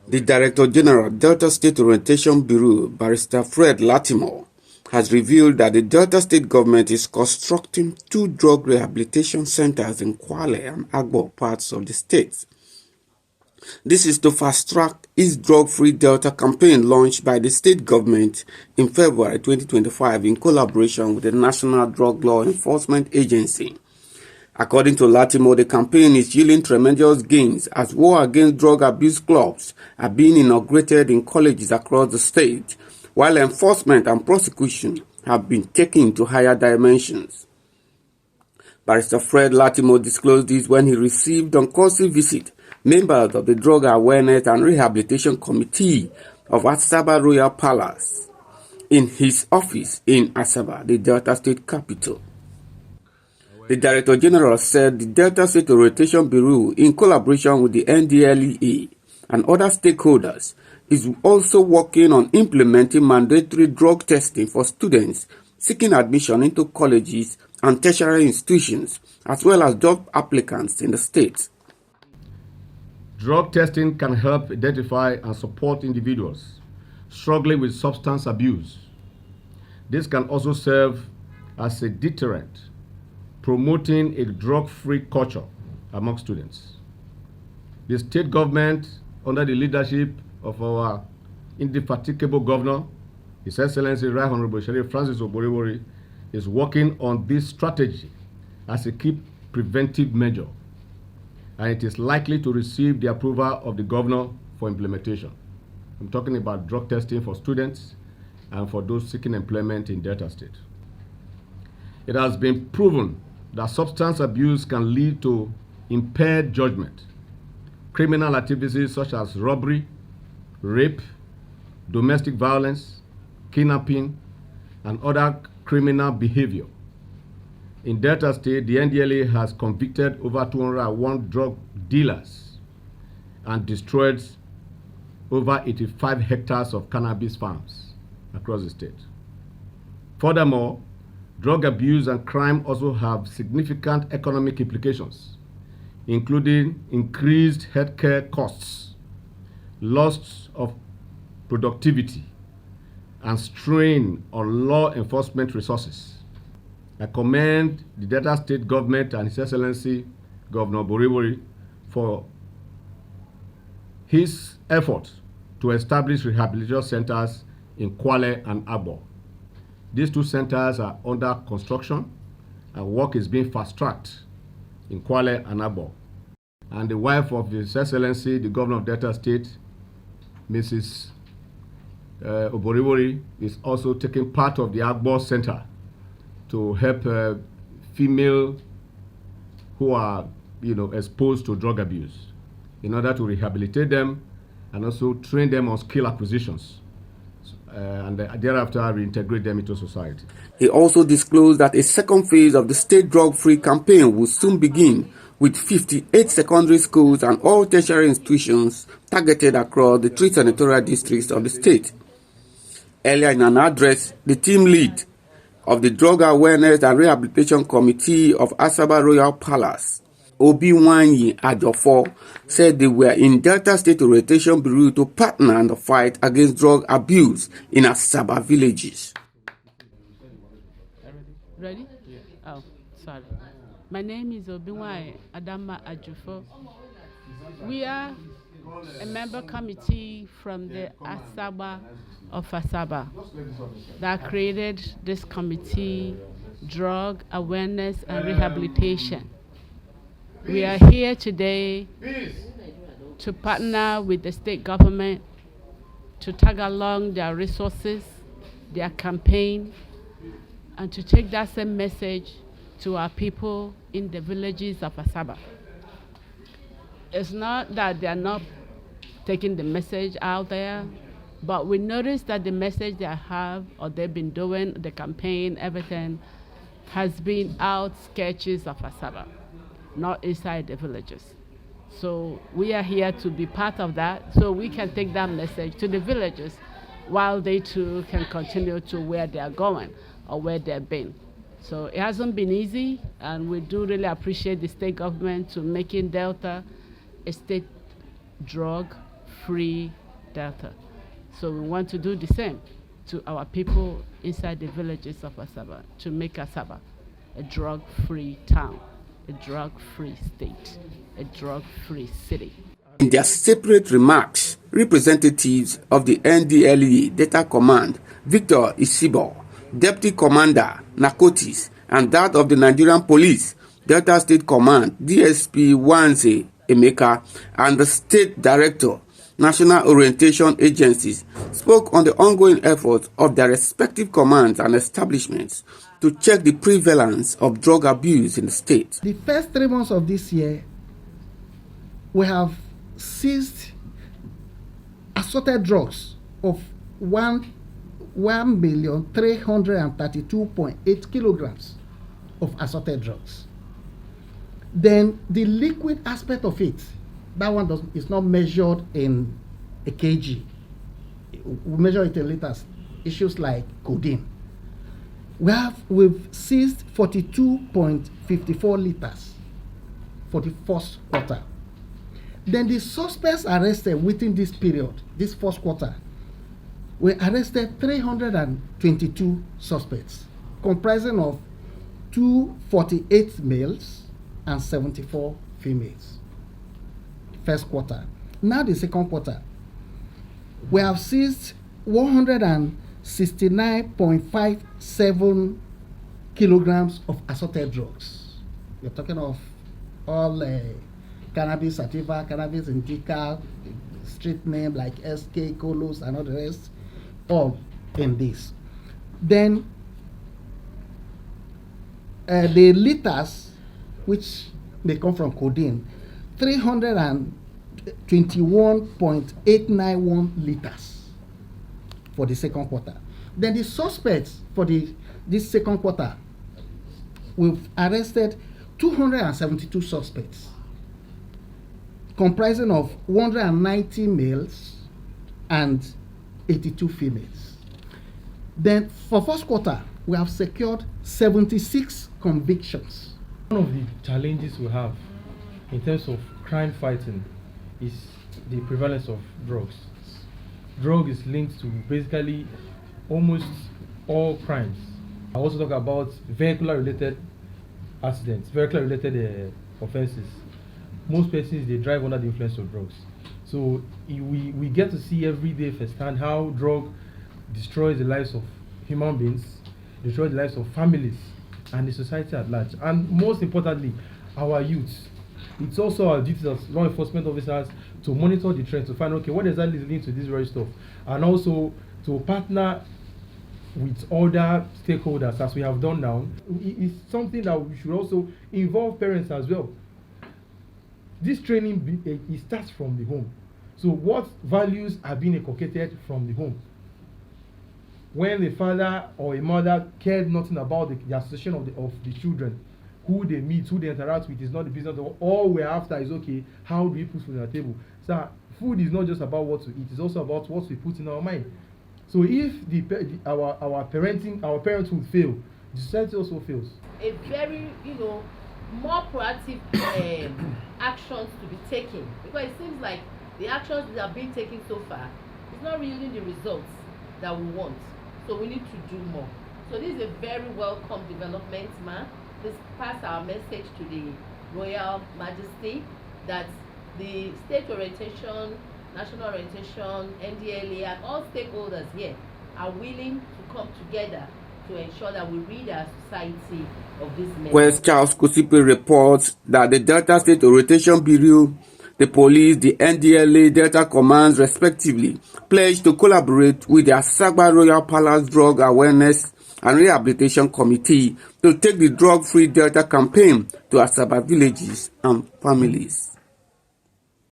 The Director General, Delta State Orientation Bureau, Barrister Fred Latimore, has revealed that the Delta State government is constructing 2 drug rehabilitation centers in Kwale and Agbor parts of the state. This is to fast-track its drug-free Delta campaign launched by the state government in February 2025 in collaboration with the National Drug Law Enforcement Agency. According to Latimore, the campaign is yielding tremendous gains as war against drug abuse clubs are being inaugurated in colleges across the state, while enforcement and prosecution have been taken to higher dimensions. Barrister Fred Latimore disclosed this when he received on courtesy visit members of the Drug Awareness and Rehabilitation Committee of Asaba Royal Palace in his office in Asaba, the Delta State capital. The Director General said the Delta State Orientation Bureau, in collaboration with the NDLEA and other stakeholders, is also working on implementing mandatory drug testing for students seeking admission into colleges and tertiary institutions, as well as job applicants in the state. Drug testing can help identify and support individuals struggling with substance abuse. This can also serve as a deterrent, promoting a drug-free culture among students. The state government, under the leadership of our indefatigable governor, His Excellency Right Honorable Sheriff Francis Oborevori, is working on this strategy as a key preventive measure, and it is likely to receive the approval of the governor for implementation. I'm talking about drug testing for students and for those seeking employment in Delta State. It has been proven that substance abuse can lead to impaired judgment, criminal activities such as robbery, rape, domestic violence, kidnapping, and other criminal behavior. In Delta State, the NDLEA has convicted over 201 drug dealers and destroyed over 85 hectares of cannabis farms across the state. Furthermore, drug abuse and crime also have significant economic implications, including increased healthcare costs, loss of productivity, and strain on law enforcement resources. I commend the Delta State government and His Excellency Governor Borevori for his effort to establish rehabilitation centers in Kwale and Agbor. These 2 centers are under construction and work is being fast-tracked in Kwale and Agbor. And the wife of His Excellency, the Governor of Delta State, Mrs. Oborevori, is also taking part of the Agbor Center to help female who are exposed to drug abuse in order to rehabilitate them and also train them on skill acquisitions and thereafter reintegrate them into society. He also disclosed that a second phase of the state drug-free campaign will soon begin with 58 secondary schools and all tertiary institutions targeted across the 3 senatorial districts of the state. Earlier in an address, the team lead of the Drug Awareness and Rehabilitation Committee of Asaba Royal Palace, Obiwanyi Adofo, said they were in Delta State Orientation Bureau to partner in the fight against drug abuse in Asaba villages. Ready? Yeah. Oh, sorry. My name is Obiwanyi Adofo. We are a member committee from the Asagba of Asaba that created this committee, Drug Awareness and Rehabilitation. We are here today to partner with the state government to tag along their resources, their campaign, and to take that same message to our people in the villages of Asaba. It's not that they are not taking the message out there, but we noticed that the message they have, or they've been doing, the campaign, everything, has been out sketches of Asaba, not inside the villages. So we are here to be part of that, so we can take that message to the villages while they too can continue to where they are going or where they've been. So it hasn't been easy, and we do really appreciate the state government to making Delta a state drug drug-free Delta. So we want to do the same to our people inside the villages of Asaba, to make Asaba a drug-free town, a drug-free state, a drug-free city. In their separate remarks, representatives of the NDLEA Data Command, Victor Isibo, Deputy Commander, Narcotics, and that of the Nigerian Police, Delta State Command, DSP Wanze Emeka, and the State Director, National Orientation Agencies, spoke on the ongoing efforts of their respective commands and establishments to check the prevalence of drug abuse in the state. The first 3 months of this year, we have seized assorted drugs of 1,332.8 kilograms of assorted drugs. Then the liquid aspect of it, that one is not measured in a kg. We measure it in liters. Issues like codeine. We've seized 42.54 liters for the first quarter. Then the suspects arrested within this period, this first quarter, we arrested 322 suspects, comprising of 248 males and 74 females. First quarter. Now the second quarter, we have seized 169.57 kilograms of assorted drugs. We're talking of all cannabis sativa, cannabis indica, street name like SK, Colos, and all the rest, all in this. Then the liters, which may come from codeine, 321.891 liters for the second quarter. Then the suspects for this second quarter, we've arrested 272 suspects, comprising of 190 males and 82 females. Then for first quarter, we have secured 76 convictions. One of the challenges we have in terms of crime fighting is the prevalence of drugs. Drug is linked to basically almost all crimes. I also talk about vehicular-related accidents, vehicular-related offenses. Most persons, they drive under the influence of drugs. So we get to see every day firsthand how drug destroys the lives of human beings, destroys the lives of families, and the society at large. And most importantly, our youth. It's also our duty as law enforcement officers to monitor the trend, to find, okay, what exactly is leading to this very stuff, and also to partner with other stakeholders, as we have done now. It's something that we should also involve parents as well. This training, it starts from the home. So what values are being inculcated from the home? When a father or a mother cared nothing about the association of the children, who they meet, who they interact with, is not the business. All we're after is, okay, how do we put food on the table? So food is not just about what to eat, it's also about what we put in our mind. So if our parenthood fail, the society also fails. A very, more proactive actions to be taken, because it seems like the actions that are being taken so far is not yielding the results that we want. So we need to do more. So this is a very welcome development, man. Let's pass our message to the Royal Majesty that the state orientation, national orientation, NDLEA, and all stakeholders here are willing to come together to ensure that we rid our society of this mess. West Charles Kusipi reports that the Delta State Orientation Bureau, the police, the NDLEA, Delta Commands, respectively, pledged to collaborate with the Asagba Royal Palace Drug Awareness and Rehabilitation Committee to take the drug-free Delta campaign to Asaba villages and families.